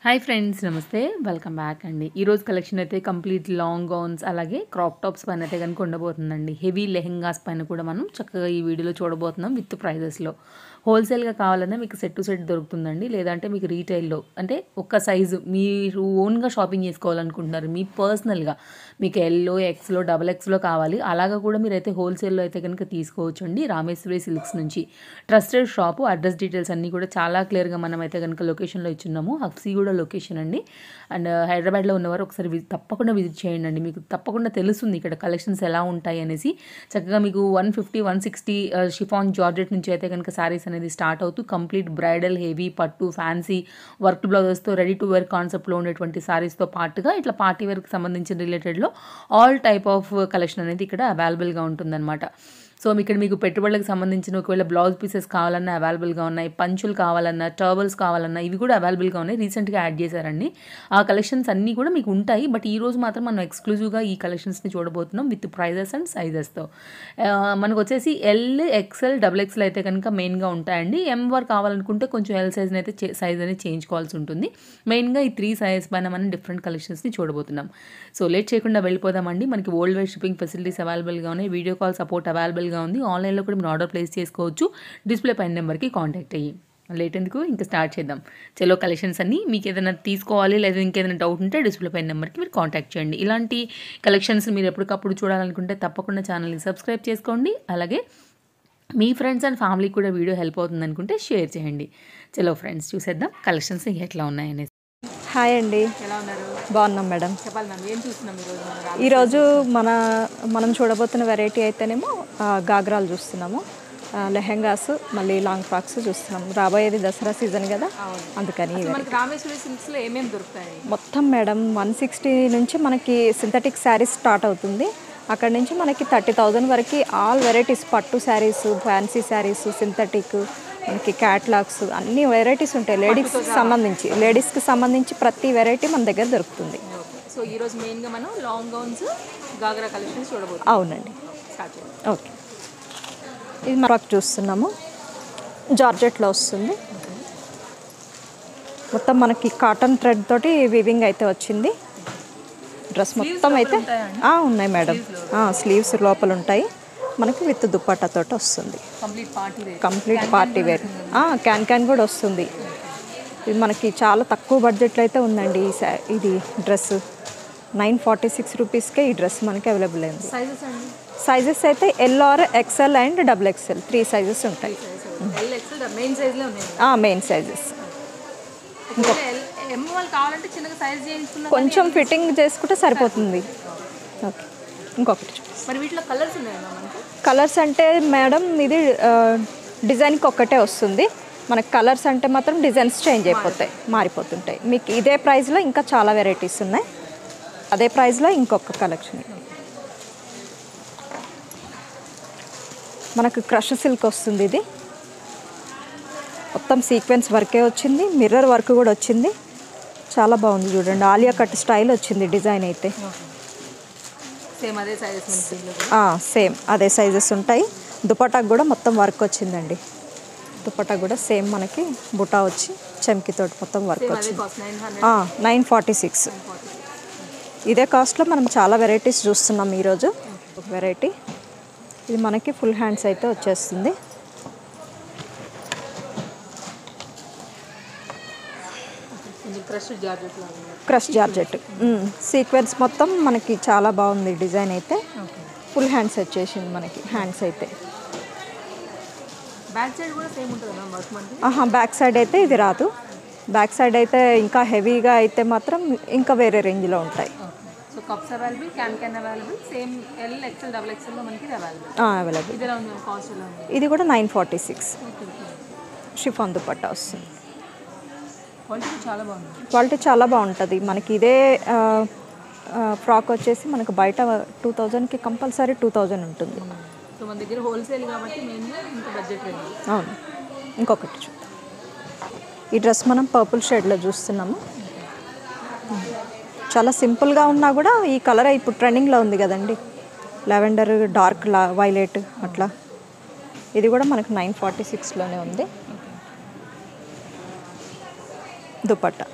Hi friends, నమస్తే. Welcome back అండి. ఈరోజు కలెక్షన్ అయితే కంప్లీట్ లాంగ్ గౌన్స్ అలాగే క్రాప్ టాప్స్ పైన అయితే కనుక ఉండబోతుందండి. హెవీ లెహెంగాస్ పైన కూడా మనం చక్కగా ఈ వీడియోలో చూడబోతున్నాం విత్ ప్రైజెస్లో. హోల్సేల్గా కావాలన్నా మీకు సెట్ టు సెట్ దొరుకుతుందండి. లేదంటే మీకు రీటైల్లో అంటే ఒక్క సైజు మీరు ఓన్గా షాపింగ్ చేసుకోవాలనుకుంటున్నారు, మీ పర్సనల్గా మీకు ఎల్లో, ఎక్స్లో, డబల్ ఎక్స్లో కావాలి, అలాగా కూడా మీరైతే హోల్సేల్లో అయితే కనుక తీసుకోవచ్చు అండి. రామేశ్వరి సిల్క్స్ నుంచి ట్రస్టెడ్ షాపు. అడ్రస్ డీటెయిల్స్ అన్నీ కూడా చాలా క్లియర్గా మనం అయితే కనుక లొకేషన్లో ఇచ్చున్నాము. హఫ్సీగూడ లొకేషన్ అండి. అండ్ హైదరాబాద్లో ఉన్నవారు ఒకసారి తప్పకుండా విజిట్ చేయండి అండి. మీకు తప్పకుండా తెలుస్తుంది ఇక్కడ కలెక్షన్స్ ఎలా ఉంటాయి అనేసి. చక్కగా మీకు 150, 160 షిఫాన్ జార్జెట్ నుంచి అయితే కనుక శారీస్ అనేది స్టార్ట్ అవుతూ కంప్లీట్ బ్రైడల్, హెవీ, పట్టు, ఫ్యాన్సీ వర్క్ బ్లౌజెస్తో రెడీ టు వేర్ కాన్సెప్ట్లో ఉండేటువంటి శారీస్తో పాటుగా ఇట్లా పార్టీ వేర్కి సంబంధించిన రిలేటెడ్లో ఆల్ టైప్ ఆఫ్ కలెక్షన్ అనేది ఇక్కడ అవైలబుల్గా ఉంటుందన్నమాట. సో ఇక్కడ మీకు పెట్టుబడులకు సంబంధించిన ఒకవేళ బ్లౌజ్ పీసెస్ కావాలన్నా అవైలబుల్గా ఉన్నాయి, పంచులు కావాలన్నా, టర్బల్స్ కావాలన్నా ఇవి కూడా అవైలబుల్గా ఉన్నాయి. రీసెంట్గా యాడ్ చేశారండి. ఆ కలెక్షన్స్ అన్నీ కూడా మీకు ఉంటాయి. బట్ ఈ రోజు మాత్రం మనం ఎక్స్క్లూజివ్గా ఈ కలెక్షన్స్ని చూడబోతున్నాం విత్ ప్రైజెస్ అండ్ సైజెస్తో. మనకు వచ్చేసి ఎల్, ఎక్స్ఎల్, డబుల్ ఎక్స్ఎల్ అయితే కనుక మెయిన్గా ఉంటాయండి. ఎం వర్ కావాలనుకుంటే కొంచెం ఎల్ సైజ్ని అయితే సైజ్ అనేది చేయించుకోవాల్సి ఉంటుంది. మెయిన్గా ఈ 3 సైజ్ పైన మనం డిఫరెంట్ కలెక్షన్స్ని చూడబోతున్నాం. సో లేట్ చేయకుండా వెళ్ళిపోదామండి. మనకి వరల్డ్ వైడ్ షిప్పింగ్ ఫెసిలిటీస్ అవైలబుల్గా ఉన్నాయి. వీడియో కాల్ సపోర్ట్ అవైలబుల్గా ఉంది. ఆన్లైన్లో కూడా మీరు ఆర్డర్ ప్లేస్ చేసుకోవచ్చు. డిస్ప్లే పైన నెంబర్కి కాంటాక్ట్ అయ్యి. లేట్ ఎందుకు, ఇంకా స్టార్ట్ చేద్దాం. చలో కలెక్షన్స్ అన్నీ మీకు ఏదైనా తీసుకోవాలి లేదా ఇంకేదైనా డౌట్ ఉంటే డిస్ప్లే పైన నెంబర్కి మీరు కాంటాక్ట్ చేయండి. ఇలాంటి కలెక్షన్స్ మీరు ఎప్పటికప్పుడు చూడాలనుకుంటే తప్పకుండా ఛానల్ని సబ్స్క్రైబ్ చేసుకోండి. అలాగే మీ ఫ్రెండ్స్ అండ్ ఫ్యామిలీకి కూడా వీడియో హెల్ప్ అవుతుంది అనుకుంటే షేర్ చేయండి. చలో ఫ్రెండ్స్, చూసేద్దాం కలెక్షన్స్ ఎట్లా ఉన్నాయనేసి. హాయ్ అండి, ఎలా ఉన్నారు? బాగున్నాం మేడం. చెప్పాలి మ్యామ్, ఏం చూస్తున్నాం ఈరోజు మనం చూడబోతున్న వెరైటీ అయితేనేమో గాగ్రాలు చూస్తున్నాము, లెహెంగాస్, మళ్ళీ లాంగ్ ఫ్రాక్స్ చూస్తున్నాం. రాబోయేది దసరా సీజన్ కదా, అందుకని రామేశ్వరి సిల్క్స్లో ఏమేమి దొరుకుతాయి మొత్తం మేడం 160 నుంచి మనకి సింథటిక్ శారీస్ స్టార్ట్ అవుతుంది. అక్కడ నుంచి మనకి 30,000 వరకు ఆల్ వెరైటీస్, పట్టు శారీస్, ఫ్యాన్సీ శారీస్, సింథటిక్, మనకి క్యాట్లాగ్స్ అన్ని వెరైటీస్ ఉంటాయి. లేడీస్కి సంబంధించి ప్రతి వెరైటీ మన దగ్గర దొరుకుతుంది. సో ఈరోజు మెయిన్గా మనం లాంగ్ గౌన్స్, గాగ్రా కలెక్షన్స్ చూడబోతున్నాం. అవునండి, ఓకే. ఇది మరొక చూస్తున్నాము, జార్జెట్లో వస్తుంది. మొత్తం మనకి కాటన్ థ్రెడ్ తోటి వీవింగ్ అయితే వచ్చింది. డ్రెస్ మొత్తం అయితే ఉన్నాయి మేడం. స్లీవ్స్ లోపల ఉంటాయి. మనకి విత్ దుప్పట్టాతో వస్తుంది. Complete party wear. క్యాన్ కూడా వస్తుంది. ఇది మనకి చాలా తక్కువ బడ్జెట్లో అయితే ఉందండి. ఇది డ్రెస్ 946 రూపీస్కే ఈ డ్రెస్ మనకి అవైలబుల్ అయింది. సైజెస్ అయితే L or XL and double XL 3 sizes ఉంటాయి. Main sizes. కొంచెం ఫిట్టింగ్ చేసుకుంటే సరిపోతుంది. ఓకే, ఇంకొకటి కలర్స్ అంటే మేడం ఇది డిజైన్కి ఒక్కటే వస్తుంది. మనకి కలర్స్ అంటే మాత్రం డిజైన్స్ చేంజ్ అయిపోతాయి, మారిపోతుంటాయి. మీకు ఇదే ప్రైస్లో ఇంకా చాలా వెరైటీస్ ఉన్నాయి. అదే ప్రైస్లో ఇంకొక కలెక్షన్ మనకు క్రష్ సిల్క్ వస్తుంది. ఇది మొత్తం సీక్వెన్స్ వర్కే వచ్చింది, మిర్రర్ వర్క్ కూడా వచ్చింది. చాలా బాగుంది చూడండి. ఆలియా కట్ స్టైల్ వచ్చింది డిజైన్ అయితే. సేమ్ అదే సైజెస్ ఉంటాయి. దుపట్టాకు కూడా మొత్తం వర్క్ వచ్చిందండి. దుపట్టా కూడా సేమ్ మనకి బుటా వచ్చి చెమ్కితోటి మొత్తం వర్క్ వచ్చింది. 946. ఇదే కాస్ట్లో మనం చాలా వెరైటీస్ చూస్తున్నాం ఈరోజు. ఒక వెరైటీ ఇది మనకి ఫుల్ హ్యాండ్స్ అయితే వచ్చేస్తుంది. క్రష్ జార్జెట్ సీక్వెన్స్ మొత్తం మనకి చాలా బాగుంది డిజైన్ అయితే. ఫుల్ హ్యాండ్స్ వచ్చేసింది మనకి. హ్యాండ్స్ అయితే బ్యాక్ సైడ్ అయితే ఇది రాదు. బ్యాక్ సైడ్ అయితే ఇంకా హెవీగా అయితే మాత్రం ఇంకా వేరే రేంజ్లో ఉంటాయి. అవైలబుల్. ఇది కూడా 946. షిఫాన్ దుపట్టా వస్తుంది. క్వాలిటీ చాలా బాగుంటుంది. మనకి ఇదే ఫ్రాక్ వచ్చేసి మనకు బయట 2000కి కంపల్సరీ 2000 ఉంటుంది. అవును. ఇంకొకటి చూద్దాం. ఈ డ్రెస్ మనం పర్పుల్ షేడ్లో చూస్తున్నాము. చాలా సింపుల్గా ఉన్నా కూడా ఈ కలర్ ఇప్పుడు ట్రెండింగ్లో ఉంది కదండి, లెవెండర్, డార్క్ వైలెట్ అట్లా. ఇది కూడా మనకు 946లోనే ఉంది. దుపట్టా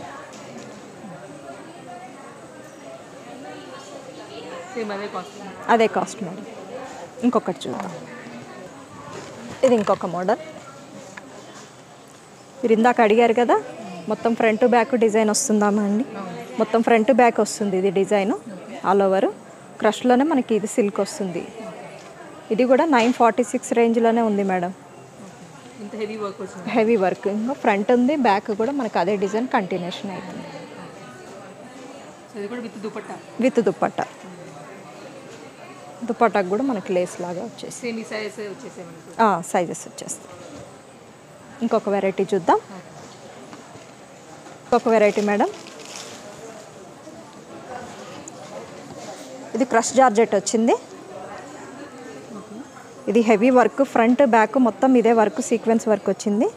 సేమ్ అదే కాస్ట్. అదే కాస్ట్ మేడం. ఇంకొకటి చూద్దాం. ఇది ఇంకొక మోడల్. మీరు ఇందాక అడిగారు కదా, మొత్తం ఫ్రంట్ బ్యాక్ డిజైన్ వస్తుందామా అండి? మొత్తం ఫ్రంట్ బ్యాక్ వస్తుంది ఇది డిజైన్ ఆల్ ఓవర్. క్రష్లోనే మనకి ఇది సిల్క్ వస్తుంది. ఇది కూడా 946 రేంజ్లోనే ఉంది మేడం. ఇంత హెవీ వర్క్ వచ్చింది. Heavy work. ఇంకా ఫ్రంట్ ఉంది, బ్యాక్ కూడా మనకి అదే డిజైన్ కంటిన్యూషన్ అవుతుంది. ఇది కూడా విత్ దుపట్టా. విత్ దుపట్టా. దుపట్టాకు కూడా మనకి లేస్ లాగా వచ్చేసి సేమ్ ఈ సైజెస్ వచ్చేసాయి. సైజెస్ వచ్చేస్తాయి. ఇంకొక వెరైటీ చూద్దాం. ఇంకొక వెరైటీ మేడం. ఇది క్రష్ జార్జెట్ వచ్చింది. ఇది హెవీ వర్క్, ఫ్రంట్ బ్యాక్ మొత్తం ఇదే వర్క్, సీక్వెన్స్ వర్క్ వచ్చింది.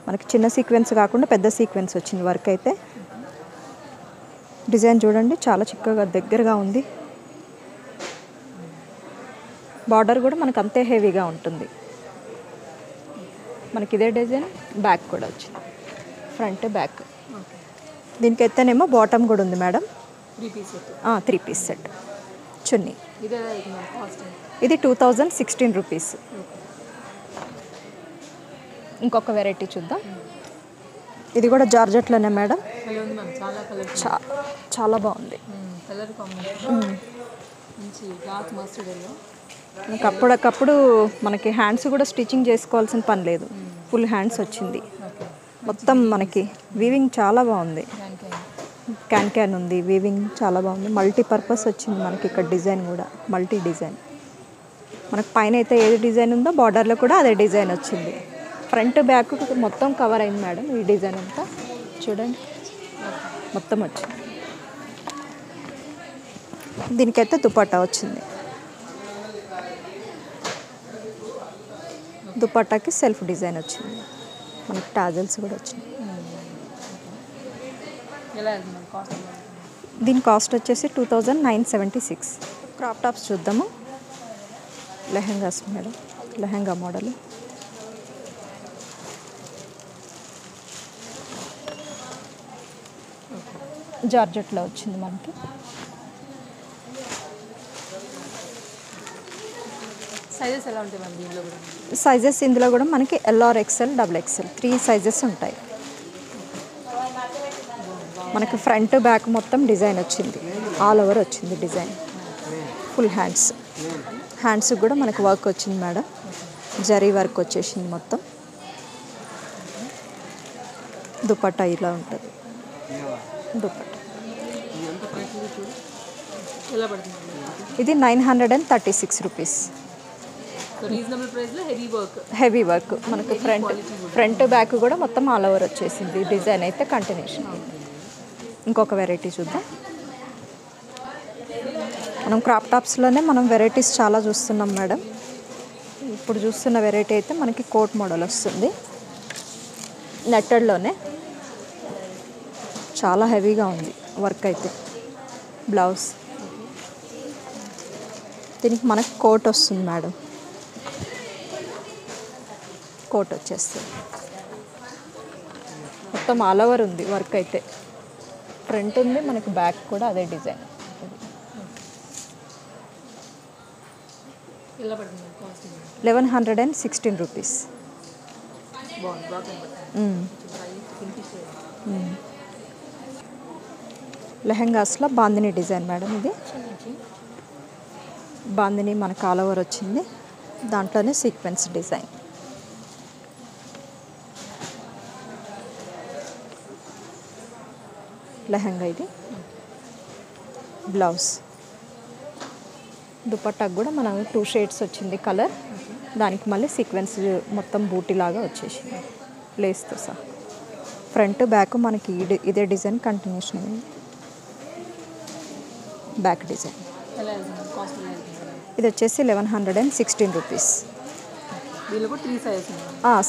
మనకి చిన్న సీక్వెన్స్ కాకుండా పెద్ద సీక్వెన్స్ వచ్చింది వర్క్ అయితే. డిజైన్ చూడండి, చాలా చిక్కగా దగ్గరగా ఉంది. బార్డర్ కూడా మనకు అంతే హెవీగా ఉంటుంది. మనకి ఇదే డిజైన్ బ్యాక్ కూడా వచ్చింది, ఫ్రంట్ బ్యాక్. దీనికైతేనేమో బాటమ్ కూడా ఉంది మేడం. 3 పీస్ సెట్ చున్నీ. ఇది 2016 రూపీస్. ఇంకొక వెరైటీ చూద్దాం. ఇది కూడా జార్జెట్లోనే మేడం. చాలా బాగుంది. మనకి అప్పటికప్పుడు మనకి హ్యాండ్స్ కూడా స్టిచ్చింగ్ చేసుకోవాల్సిన పని లేదు, ఫుల్ హ్యాండ్స్ వచ్చింది. మొత్తం మనకి వీవింగ్ చాలా బాగుంది. క్యాన్ ఉంది, వీవింగ్ చాలా బాగుంది. మల్టీపర్పస్ వచ్చింది మనకి ఇక్కడ. డిజైన్ కూడా మల్టీ డిజైన్. మనకు పైన అయితే ఏది డిజైన్ ఉందో బార్డర్లో కూడా అదే డిజైన్ వచ్చింది. ఫ్రంట్ బ్యాక్ మొత్తం కవర్ అయింది మేడం ఈ డిజైన్ అంతా. చూడండి మొత్తం వచ్చింది. దీనికైతే దుపట్టా వచ్చింది. దుపట్టాకి సెల్ఫ్ డిజైన్ వచ్చింది. మనకి టాజల్స్ కూడా వచ్చినాయి. దీని కాస్ట్ వచ్చేసి 2976. క్రాప్ టాప్స్ చూద్దాము. Lehengas madam, lehenga model. జార్జెట్లో వచ్చింది మనకి. సైజెస్ ఎలా ఉంటాయి మన దీనిలో కూడా? సైజెస్ ఇందులో కూడా మనకి LR XL XXL 3 సైజెస్ ఉంటాయి. మనకి ఫ్రంట్ బ్యాక్ మొత్తం డిజైన్ వచ్చింది, ఆల్ ఓవర్ వచ్చింది డిజైన్. Full hands. హ్యాండ్స్ కూడా మనకి వర్క్ వచ్చింది మేడం, జరీ వర్క్ వచ్చేసింది మొత్తం. దుపట్టా ఇలా ఉంటుంది. దుపట్టా ఇది 936 రూపీస్. హెవీ వర్క్ మనకి ఫ్రంట్ బ్యాక్ కూడా మొత్తం ఆల్ ఓవర్ వచ్చేసింది. డిజైన్ అయితే కంటిన్యూషన్. ఇంకొక వెరైటీ చూద్దాం. మనం క్రాప్ టాప్స్లోనే మనం వెరైటీస్ చాలా చూస్తున్నాం మేడం. ఇప్పుడు చూస్తున్న వెరైటీ అయితే మనకి కోట్ మోడల్ వస్తుంది, నెట్టెడ్లోనే. చాలా హెవీగా ఉంది వర్క్ అయితే. బ్లౌజ్ దీనికి మనకి కోట్ వస్తుంది మేడం. కోట్ వచ్చేస్తుంది. మొత్తం ఆల్ ఓవర్ ఉంది వర్క్ అయితే. ఫ్రంట్ ఉంది మనకి, బ్యాక్ కూడా అదే డిజైన్. 1116 రూపీస్. లెహెంగాస్లో బాందిని డిజైన్ మేడం. ఇది బాందిని మనకు ఆల్ ఓవర్ వచ్చింది, దాంట్లోనే సీక్వెన్స్ డిజైన్. లెహంగా ఇది. బ్లౌజ్. దుపట్టాకు కూడా మనం 2 షేడ్స్ వచ్చింది కలర్. దానికి మళ్ళీ సీక్వెన్స్ మొత్తం బూటీలాగా వచ్చేసింది లేస్తో సహా. ఫ్రంట్ బ్యాక్ మనకి ఇదే డిజైన్ కంటిన్యూషన్ అయింది. Back design. ఇది వచ్చేసి 1116 రూపీస్.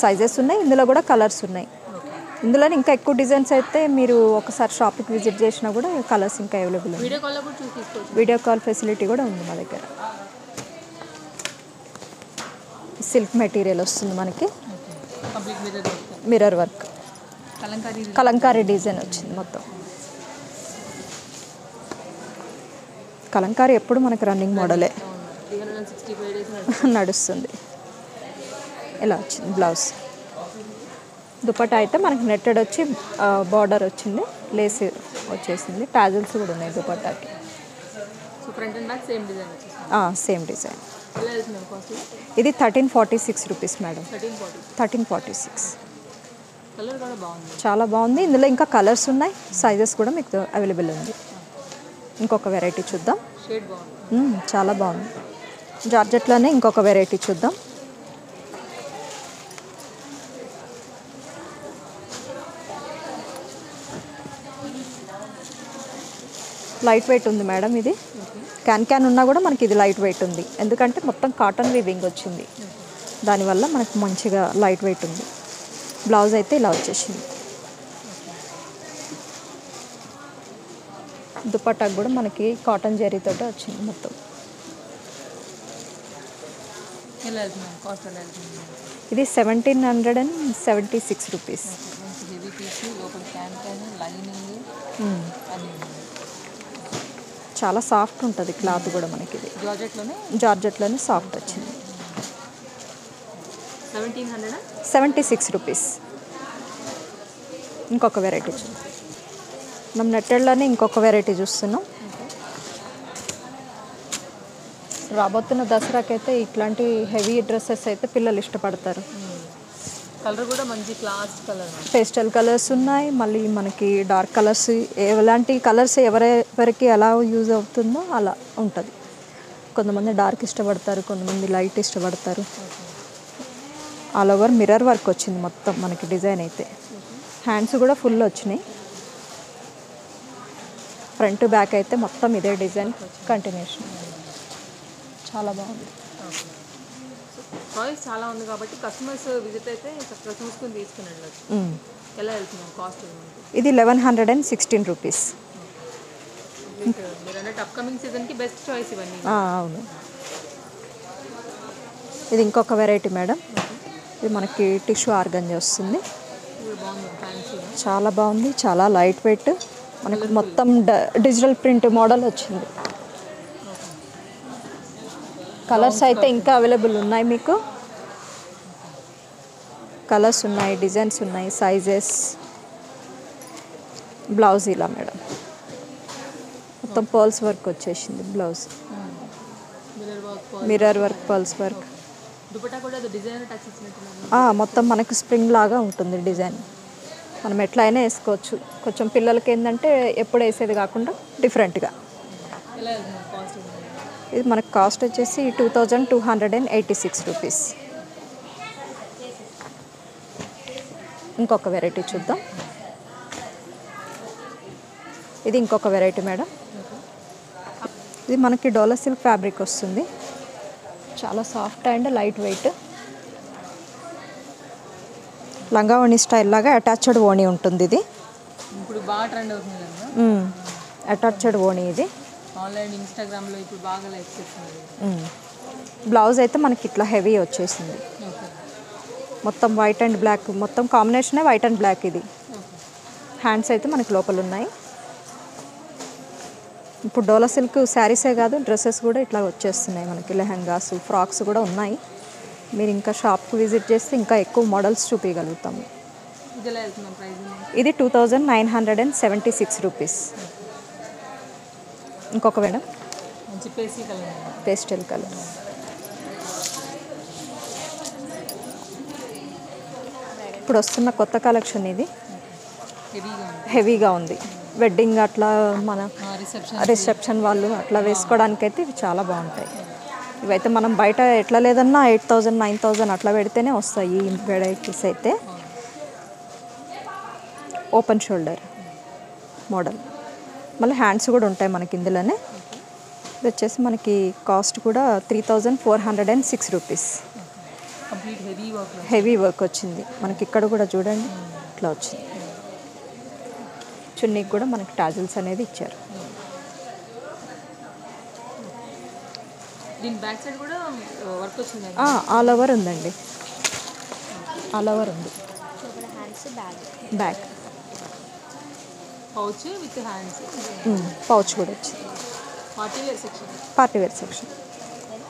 సైజెస్ ఉన్నాయి, ఇందులో కూడా కలర్స్ ఉన్నాయి. ఇందులో ఇంకా ఎక్కువ డిజైన్స్ అయితే మీరు ఒకసారి షాప్కి విజిట్ చేసినా కూడా కలర్స్ ఇంకా అవైలబుల్ ఉంది. వీడియో కాల్ ఫెసిలిటీ కూడా ఉంది మా దగ్గర. సిల్క్ మెటీరియల్ వస్తుంది మనకి, మిర్రర్ వర్క్, కలంకారీ డిజైన్ వచ్చింది మొత్తం. కలంకారీ ఎప్పుడు మనకు రన్నింగ్ మోడలే 365 డేస్ నడుస్తుంది. ఇలా వచ్చింది బ్లౌజ్. దుపట్టా అయితే మనకి నెట్టెడ్ వచ్చి బార్డర్ వచ్చింది, లేస్ వచ్చేసింది, టాజిల్స్ కూడా ఉన్నాయి దుపట్టాకి. So front and back same design వచ్చేసింది. Same design. ఎలా వెళ్తుంది కాస్ట్? ఇది 1346 రూపీస్ మేడం. 1340. 1346. కలర్ కూడా బాగుంది, చాలా బాగుంది. ఇందులో ఇంకా కలర్స్ ఉన్నాయి, సైజెస్ కూడా మీకు అవైలబుల్ ఉంది. ఇంకొక వెరైటీ చూద్దాం. షేడ్ బాగుంది. చాలా బాగుంది. జార్జెట్లోనే ఇంకొక వెరైటీ చూద్దాం. లైట్ వెయిట్ ఉంది మేడం. ఇది క్యాన్ ఉన్నా కూడా మనకి ఇది లైట్ వెయిట్ ఉంది, ఎందుకంటే మొత్తం కాటన్ వీవింగ్ వచ్చింది, దానివల్ల మనకు మంచిగా లైట్ వెయిట్ ఉంది. బ్లౌజ్ అయితే ఇలా వచ్చేసింది. దుపట్టాకు కూడా మనకి కాటన్ జరీతోటి వచ్చింది మొత్తం. ఎలా వెళ్తుంది కాస్ట్? ఎలా వెళ్తుంది? ఇది 1776 రూపీస్. హెవీ పీస్, లోపల క్యాన్ లైనింగ్ అన్నీ. చాలా సాఫ్ట్ ఉంటుంది క్లాత్ కూడా మనకి. ఇది జార్జెట్లోనే సాఫ్ట్ వచ్చింది. 76 రూపీస్. ఇంకొక వెరైటీ చూద్దాం. మనం నెట్టెడ్లోనే ఇంకొక వెరైటీ చూస్తున్నాం. రాబోతున్న దసరాకైతే ఇట్లాంటి హెవీ డ్రెస్సెస్ అయితే పిల్లలు ఇష్టపడతారు. కలర్ కూడా మంచి క్లాస్ కలర్, పేస్టల్ కలర్స్ ఉన్నాయి, మళ్ళీ మనకి డార్క్ కలర్స్, ఎలాంటి కలర్స్ ఎవరికి ఎలా యూజ్ అవుతుందో అలా ఉంటుంది. కొంతమంది డార్క్ ఇష్టపడతారు, కొంతమంది లైట్ ఇష్టపడతారు. ఆల్ ఓవర్ మిర్రర్ వర్క్ వచ్చింది మొత్తం మనకి డిజైన్ అయితే. హ్యాండ్స్ కూడా ఫుల్ వచ్చినాయి. ఫ్రంట్ బ్యాక్ అయితే మొత్తం ఇదే డిజైన్ కంటిన్యూషన్. చాలా బాగుంది. చాయిస్ చాలా ఉంది కాబట్టి కస్టమర్స్ విజిట్ అయితే చక్కగా చూసుకుని తీసుకుని వెళ్ళచ్చు. ఎలా వెళ్తున్నాం కాస్ట్? ఇది 1116 రూపీస్. మీరు అన్నట్టు అప్కమింగ్ సీజన్కి బెస్ట్ చాయిస్ ఇవన్నీ. అవును. ఇది ఇంకొక వెరైటీ మేడం. ఇది మనకి టిష్యూ ఆర్గంజా వస్తుంది. చాలా బాగుంది, చాలా లైట్ వెయిట్. మనకు మొత్తం డిజిటల్ ప్రింట్ మోడల్ వచ్చింది. కలర్స్ అయితే ఇంకా అవైలబుల్ ఉన్నాయి మీకు. కలర్స్ ఉన్నాయి, డిజైన్స్ ఉన్నాయి, సైజెస్. బ్లౌజ్ ఇలా మేడం మొత్తం పర్ల్స్ వర్క్ వచ్చేసింది. Blouse mirror work, pearls work. మొత్తం మనకు స్ప్రింగ్ లాగా ఉంటుంది డిజైన్. మనం ఎట్లయినా వేసుకోవచ్చు. కొంచెం పిల్లలకి ఏంటంటే ఎప్పుడు వేసేది కాకుండా డిఫరెంట్గా. ఇది మనకు కాస్ట్ వచ్చేసి 2286 రూపీస్. ఇంకొక వెరైటీ చూద్దాం. ఇది ఇంకొక వెరైటీ మేడం. ఇది మనకి డోలా సిల్క్ ఫ్యాబ్రిక్ వస్తుంది. చాలా సాఫ్ట్ అండ్ లైట్ వెయిట్. లంగా ఓణి స్టైల్ లాగా అటాచ్డ్ ఓణి ఉంటుంది. ఇది ఇప్పుడు బాగా ట్రెండ్ అవుతుంది. అటాచ్డ్ ఓణి ఇది. ఆన్లైన్ ఇన్స్టాగ్రామ్లో ఇప్పుడు బాగా లైక్ చేస్తుంది. బ్లౌజ్ అయితే మనకి ఇట్లా హెవీ వచ్చేసింది. మొత్తం వైట్ అండ్ బ్లాక్, మొత్తం కాంబినేషనే వైట్ అండ్ బ్లాక్. ఇది హ్యాండ్స్ అయితే మనకి లోపల ఉన్నాయి. ఇప్పుడు డోలా సిల్క్ శారీసే కాదు, డ్రెస్సెస్ కూడా ఇట్లా వచ్చేస్తున్నాయి మనకి. లెహంగాస్, ఫ్రాక్స్ కూడా ఉన్నాయి. మీరు ఇంకా షాప్కి విజిట్ చేస్తే ఇంకా ఎక్కువ మోడల్స్ చూపించగలుగుతాము. ఇది 2976 రూపీస్. ఇంకొక మేడం పేస్టల్ కలర్. ఇప్పుడు వస్తున్న కొత్త కలెక్షన్ ఇది. హెవీగా ఉంది. వెడ్డింగ్ అట్లా మన రిసెప్షన్ వాళ్ళు అట్లా వేసుకోవడానికైతే ఇవి చాలా బాగుంటాయి. ఇవైతే మనం బయట ఎట్లా లేదన్నా 8000 9000 అట్లా పెడితేనే వస్తాయి ఈ వెరైటీస్ అయితే. ఓపెన్ షోల్డర్ మోడల్, మళ్ళీ హ్యాండ్స్ కూడా ఉంటాయి మనకి ఇందులోనే. ఇది వచ్చేసి మనకి కాస్ట్ కూడా 3406 రూపీస్. హెవీ వర్క్ వచ్చింది మనకి. ఇక్కడ కూడా చూడండి ఇట్లా వచ్చింది. చున్నీకి కూడా మనకి టాజిల్స్ అనేది ఇచ్చారు. ఆల్ ఓవర్ ఉందండి. ఆల్ ఓవర్ ఉంది. Back pouch with hands, pouch కూడా వచ్చింది. Party wear section.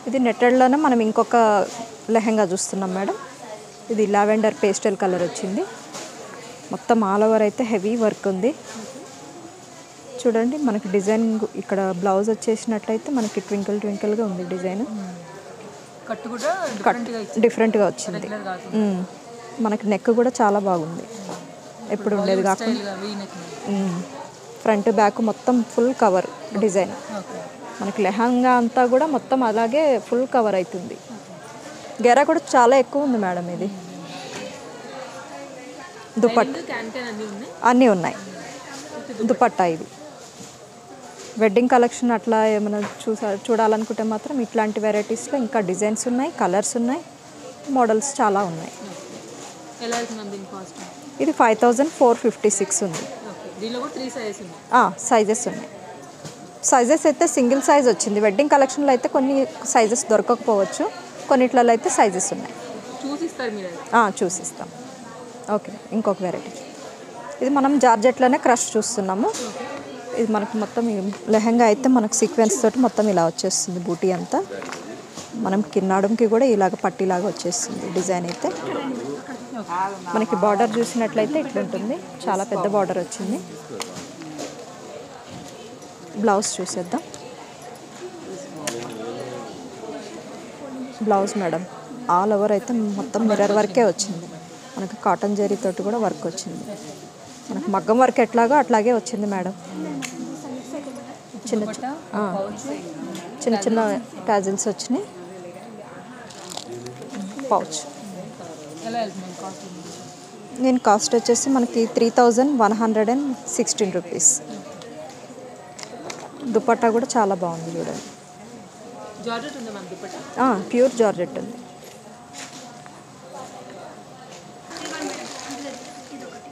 ఇది నెట్టెడ్లోనే మనం ఇంకొక లెహంగా చూస్తున్నాం మేడం. ఇది లావెండర్ పేస్టల్ కలర్ వచ్చింది. మొత్తం ఆల్ ఓవర్ అయితే హెవీ వర్క్ ఉంది. చూడండి మనకి డిజైన్ ఇక్కడ బ్లౌజ్ వచ్చేసినట్లయితే మనకి ట్వింకిల్ ట్వింకిల్గా ఉంది డిజైన్. డిఫరెంట్గా వచ్చింది. మనకి నెక్ కూడా చాలా బాగుంది, ఎప్పుడు ఉండేది కాకుండా. ఫ్రంట్ బ్యాక్ మొత్తం ఫుల్ కవర్ డిజైన్. మనకి లెహంగా అంతా కూడా మొత్తం అలాగే ఫుల్ కవర్ అవుతుంది. గెరా కూడా చాలా ఎక్కువ ఉంది మేడం. ఇది దుపట్టా అన్నీ ఉన్నాయి. దుపట్టా ఇది వెడ్డింగ్ కలెక్షన్ అట్లా ఏమైనా చూడాలనుకుంటే మాత్రం ఇట్లాంటి వెరైటీస్లో ఇంకా డిజైన్స్ ఉన్నాయి, కలర్స్ ఉన్నాయి, మోడల్స్ చాలా ఉన్నాయి. ఇది 5456 ఉంది. సైజెస్ ఉన్నాయి. సైజెస్ అయితే సింగిల్ సైజ్ వచ్చింది. వెడ్డింగ్ కలెక్షన్లో అయితే కొన్ని సైజెస్ దొరకకపోవచ్చు, కొన్నిట్లలో అయితే సైజెస్ ఉన్నాయి. చూసిస్తాం. ఓకే, ఇంకొక వెరైటీ. ఇది మనం జార్జెట్లోనే క్రష్ చూస్తున్నాము. ఇది మనకు మొత్తం లెహంగా అయితే మనకు సీక్వెన్స్ తోటి మొత్తం ఇలా వచ్చేస్తుంది. బూటీ అంతా మనకి నడుంకి కూడా ఇలాగ పట్టీలాగా వచ్చేస్తుంది డిజైన్ అయితే. మనకి బార్డర్ చూసినట్లయితే ఇట్లుంటుంది, చాలా పెద్ద బార్డర్ వచ్చింది. బ్లౌజ్ చూసేద్దాం. బ్లౌజ్ మేడం ఆల్ ఓవర్ అయితే మొత్తం మిర్రర్ వర్కే వచ్చింది. మనకి కాటన్ జరీ తోటి కూడా వర్క్ వచ్చింది. మనకు మగ్గం వర్క్ ఎట్లాగో అట్లాగే వచ్చింది మేడం. చిన్న చిన్న టాజిల్స్ వచ్చినాయి. పౌచ్ దీని కాస్ట్ వచ్చేసి మనకి 3116 రూపీస్. దుపట్టా కూడా చాలా బాగుంది చూడండి. ప్యూర్ జార్జెట్ ఉంది.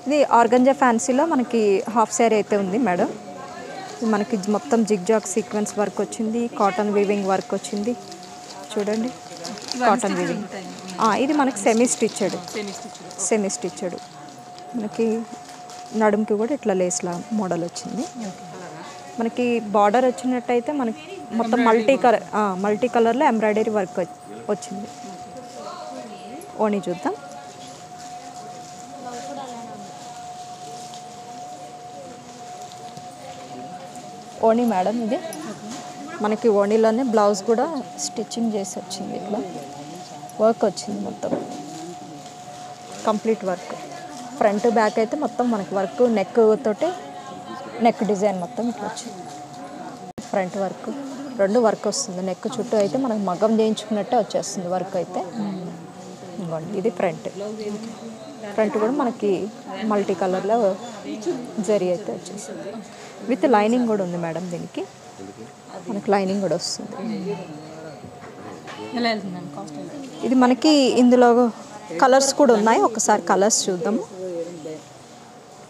ఇది ఆర్గంజా ఫ్యాన్సీలో మనకి హాఫ్ శారీ అయితే ఉంది మేడం. మనకి మొత్తం జిగ్జాగ్ సీక్వెన్స్ వర్క్ వచ్చింది, కాటన్ వీవింగ్ వర్క్ వచ్చింది. చూడండి కాటన్ వీవింగ్. ఇది మనకి సెమీ స్టిచ్డ్. మనకి నడుముకి కూడా ఇట్లా లేస్లా మోడల్ వచ్చింది. మనకి బార్డర్ వచ్చినట్టయితే మనకి మొత్తం మల్టీ కలర్లో ఎంబ్రాయిడరీ వర్క్ వచ్చింది. ఓణి చూద్దాం. ఓణి మేడం ఇది మనకి ఓణిలోనే బ్లౌజ్ కూడా స్టిచ్చింగ్ చేసి వచ్చింది. ఇట్లా వర్క్ వచ్చింది, మొత్తం కంప్లీట్ వర్క్. ఫ్రంట్ బ్యాక్ అయితే మొత్తం మనకి వర్క్, నెక్ డిజైన్ మొత్తం ఇట్లా వచ్చింది. ఫ్రంట్ వర్క్ రెండు వర్క్ వస్తుంది. నెక్ చుట్టూ అయితే మనకు మగ్గం చేయించుకున్నట్టే వచ్చేస్తుంది వర్క్ అయితే. ఇది ఫ్రంట్ కూడా మనకి మల్టీ కలర్లో జరీ అయితే వచ్చేస్తుంది. విత్ లైనింగ్ కూడా ఉంది మేడం. దీనికి మనకి లైనింగ్ కూడా వస్తుంది. ఇది మనకి ఇందులో కలర్స్ కూడా ఉన్నాయి, ఒకసారి కలర్స్ చూద్దాము.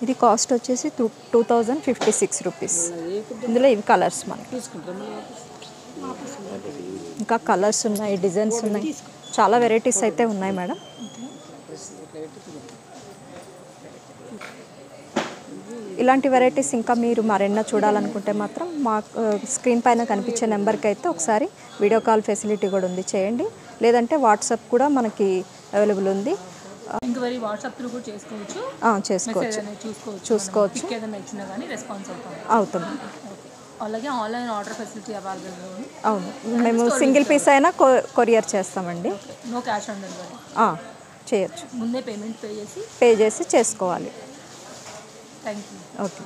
ఇది కాస్ట్ వచ్చేసి 2056 రూపీస్. ఇందులో ఇవి కలర్స్ మనకి. ఇంకా కలర్స్ ఉన్నాయి, డిజైన్స్ ఉన్నాయి, చాలా వెరైటీస్ అయితే ఉన్నాయి మేడం. ఇలాంటి వెరైటీస్ ఇంకా మీరు మరెన్నో చూడాలనుకుంటే మాత్రం మా స్క్రీన్ పైన కనిపించే నెంబర్కి అయితే ఒకసారి వీడియో కాల్ ఫెసిలిటీ కూడా ఉంది, చేయండి. లేదంటే వాట్సాప్ కూడా మనకి అవైలబుల్ ఉంది. చూసుకోవచ్చు. అవుతుంది. అలాగే ఆన్లైన్ ఆర్డర్ ఫెసిలిటీ అవైలబుల్ ఉంది. అవును, మేము సింగిల్ పీస్ అయినా కొరియర్ చేస్తామండి. నో క్యాష్ ఆన్ డెలివరీ చేయొచ్చు. ముందే పేమెంట్ పే చేసి చేసుకోవాలి. Thank you. ఓకే.